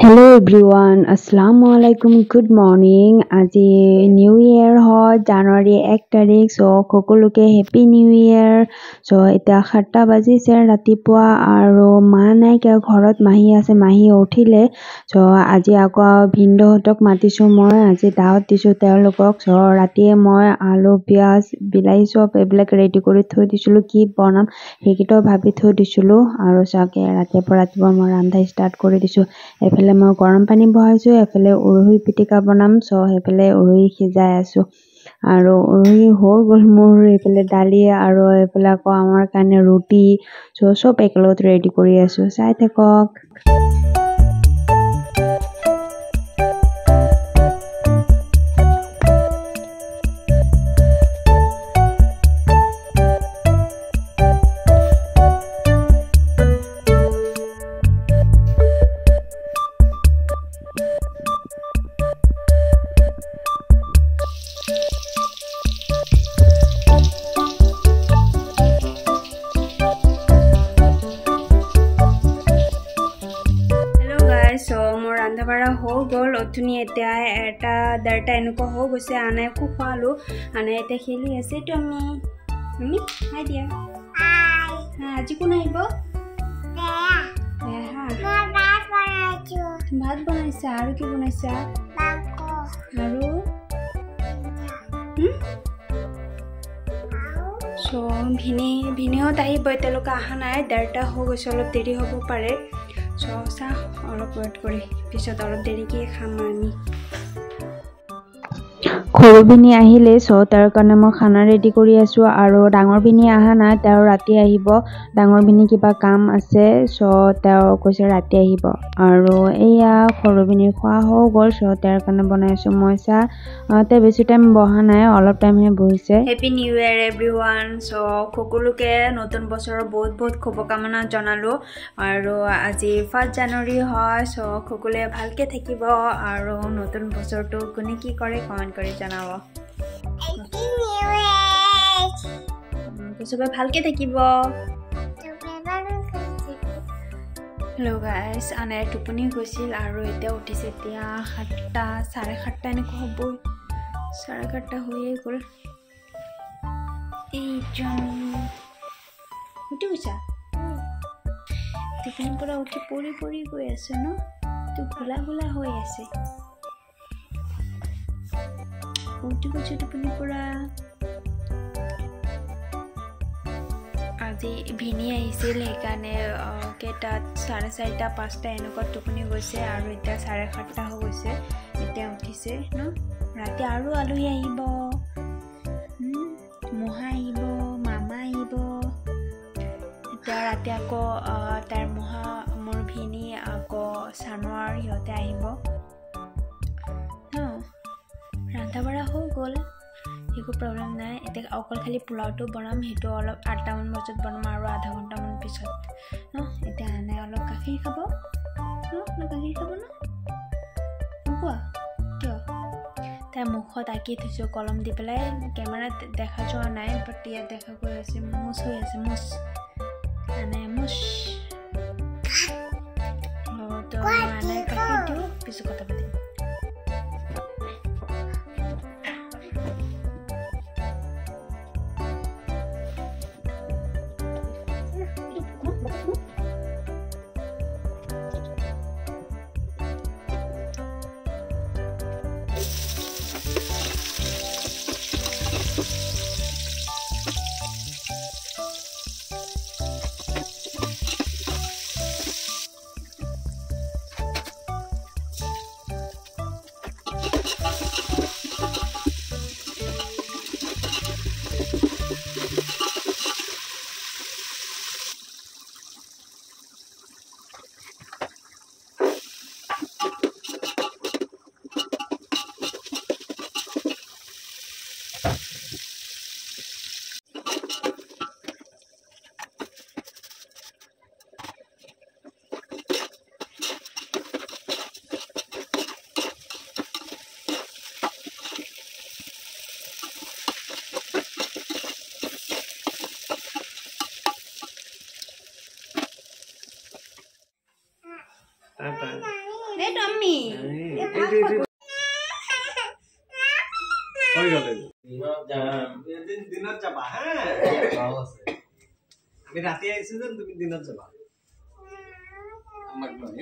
Hello everyone, Assalamu alaikum, good morning. আজি New Year হয় জানুৱাৰী 1 তাৰিখ so সকলোকে Happy New Year. So এতিয়া 7টা বাজিছে ৰাতিপুৱা আৰু মা নাই কিয় ঘৰত মাহী আছে মাহী উঠিলে. So আজি আকৌ ভিনদেউহঁতক মাতিছো মই আজি দাওত দিছো তেওঁলোকক. So ৰাতিয়ে মই আলু পিয়াজ বিলাহী চব এইবিলাক ৰেডি কৰি থৈ দিছিলো কি বনাম সেইকেইটাও ভাবি থৈ দিছিলো আৰু চাগে ৰাতিপুৱা মই ৰান্ধা ষ্টাৰ্ট কৰি দিছো. এফালে মই গৰম পানী বহাইছো এফালে উৰহি পিটিকা বনাম সো এফালে উৰহি সিজাই আছো আৰু উৰহি হৈ গল মোৰ এফালে দালি আৰু এফালে আকৌ আমাৰ কাৰণে ৰুটি সো সব একেলগত ৰেডি কৰি আছো চাই থাকক। So মোৰ ৰান্ধা বাঢ়া হৈ গ'ল অথনি এতিয়া এটা ডেৰটা এনেকুৱা হৈ গৈছে আনাই খুৱালো আনাই এতিয়া খেলি আছে তো আমি হাই দিয়া হাই আজি কোন আহিব ভাত বনাইছা আৰু কি বনাইছা আৰু so ভিনিহঁত আহিব এতিয়ালৈকে অহা নাই ডেৰটা হৈ গৈছে অলপ দেৰি হ'ব পাৰে so চাহ অলপ ৱেট কৰি পিছত অলপ দেৰিকে খাম আমি সৰু ভিনি আহিলে সো তাৰ কাৰণে মই খানা ৰেডি কৰি আছো আৰু ডাঙৰ ভিনি আহা নাই তেওঁ ৰাতি আহিব ডাঙৰ ভিনি কিবা কাম আছে সো তেওঁ কৈছে ৰাতি আহিব আৰু এয়া সৰু ভিনিৰ খোৱা হৈ গ'ল সো তাৰ কাৰণে বনাই আছো মই চাহ তে বেছি টাইম বহা নাই অলপ টাইমহে বহিছে হ্যাপি নিউ ইয়াৰ এভৰিওয়ান সো সকলোকে নতুন বছৰৰ বহুত শুভকামনা জনালো আৰু আজি 1 জানুৱাৰী হয় সো সকলোৱে ভালকে থাকিব আৰু নতুন বছৰটো কোনে কি কৰে কমেন্ট কৰি জানাব সবে ভালকে থাকিব হেল্ল গাইস আনে টোপনি গৈছিল আৰু এতিয়া উঠিছে এতিয়া 7টা 7:30 এনেকুৱা হ'ব 7:30 হৈয়ে গ'ল এই জন উঠি গৈছা টোপনি পৰা উঠি পৰি গৈ আছে ন তো গোলা হৈ আছে উঠি গৈছে টোপনি পৰা আজি ভিনি আহিছিল সেইকাৰণে কেইটাত 4:30 5টা এনেকুৱা টোপনি গৈছে আৰু এতিয়া 7:30 হৈ গৈছে এতিয়া উঠিছে ন ৰাতি আৰু আলহী আহিব মহা আহিব মামা আহিব এতিয়া ৰাতি আকৌ তাৰ মহা মোৰ ভিনি আকৌ চানোৱাৰ সিহঁতে আহিব ৰান্ধা বাঢ়া হৈ গ'ল একো প্ৰব্লেম নাই এতিয়া অকল খালি পোলাওটো বনাম সেইটো অলপ 8টা মান বজাত বনাম আৰু আধা ঘণ্টামান পিছত এতিয়া আনাই অলপ গাখীৰ খাব গাখীৰ খাব না কোৱা কিয় তাই মুখত আঁকি থৈছো কলম দি পেলাই কেমেৰাত দেখা যোৱা নাই বাট ইয়াত দেখা গৈ আছে মুছ হৈ আছে মুছ আনাই মুছ তো আনাই গাখীৰ দিওঁ পিছত কথা পাতিম ৰে টম্মি হৈ গ'ল দিনত যাবা হা আমি ৰাতি আহিছো যেন তুমি দিনত যাবা আমাক লৈ